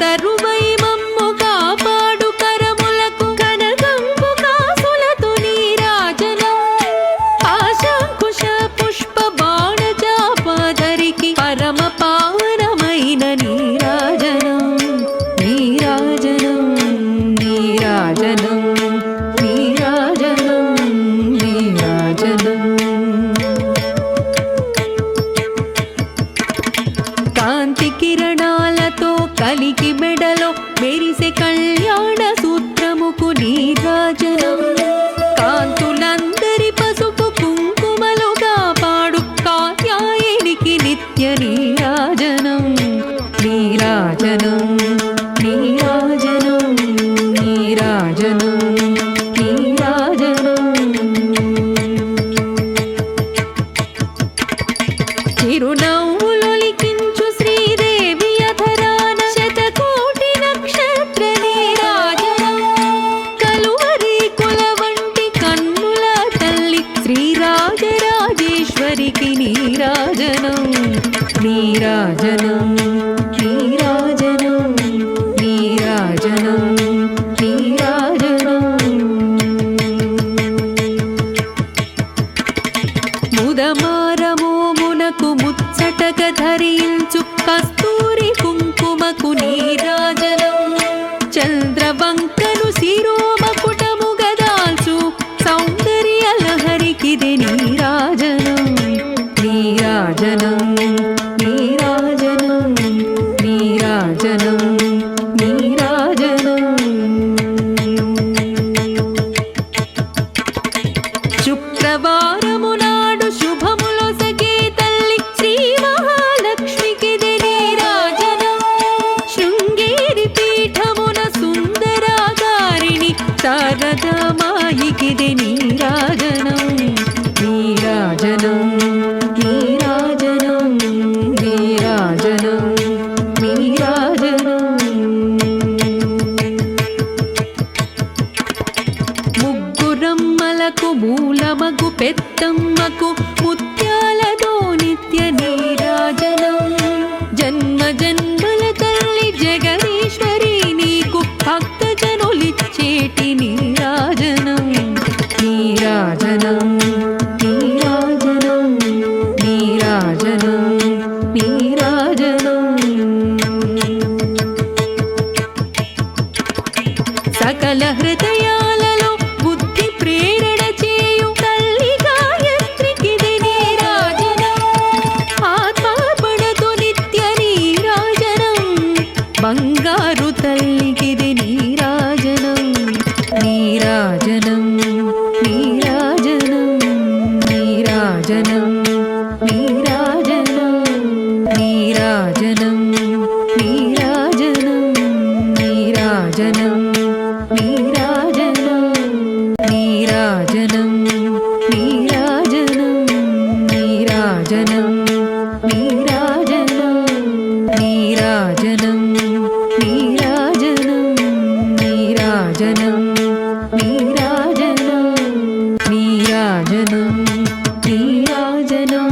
కరువై మమ్ము కాపాడు కరములకు కనకంపు కాసులతో నీరాజనం ఆశంకుశ పుష్ప బాణ చాపధరికి పరమ పావనమైన నీరాజనం నీరాజనం నీరాజనం నీరాజనం నీరాజనం కాంతి కిరణాలతో కలికి మెడలో మెరిసే కళ్యాణ సూత్రముకు నీరాజనం కాంతులందరి పసుపు కుంకుమలు కాపాడు కాత్యాయనికి నిత్య నీరాజనం నీరాజనం నీరాజనం నీరాజనం నీరాజనం చిరునవ్వులొలికించు శ్రీదేవి అధరాన శతకోటి నక్షత్ర నీరాజనం కలువరి కుల వంటి కన్నుల తల్లి శ్రీరాజరాజేశ్వరికి నీరాజనం నీరాజనం నీరాజనం నీరాజనం నీరాజనం ముదమారమోమునకు ముచ్చటగ ధరించు కస్తూరి కుంకుమకు నీరాజనం చంద్రవంకను శిరోమకుటము గదాల్చు సౌందర్య లహరికిది నీరాజనం నీరాజనం నీరాజనం నీరాజనం నీరాజనం శుక్రవారము నాడు శుభములొసగే తల్లి శ్రీ మహాలక్ష్మికిది నీరాజనం శృంగేరి పీఠమున సుందరాకారిణి శారదామాయికిది నీరాజనం నీరాజనం నీరాజనం నీరాజనం నీరాజనం ముగ్గురమ్మలకు మూలమగు పెద్దమ్మకు ముత్యాలతో నిత్య నీరాజనం జన్మ జన్మల తల్లి జగదీశ్వరి నీకు భక్తజనులిచ్చేటి నీరాజనం నీరాజనం నీరాజనం నీరాజనం నీరాజనం సకల హృదయాలలో బుద్ధి ప్రేరణ చేయు తల్లి గాయత్రికిది నీరాజనం ఆత్మార్పణతో నిత్య నీరాజనం బంగారు తల్లికిది నీరాజనం నీరాజనం నీరాజనం నీరాజనం నీరాజనం నీరాజనం నీరాజనం నీరాజనం నీరాజనం నీరాజనం నీరాజనం నీరాజనం నీరాజనం నీరాజనం నీరాజనం నీరాజనం నీరాజనం నీరాజనం నీరాజనం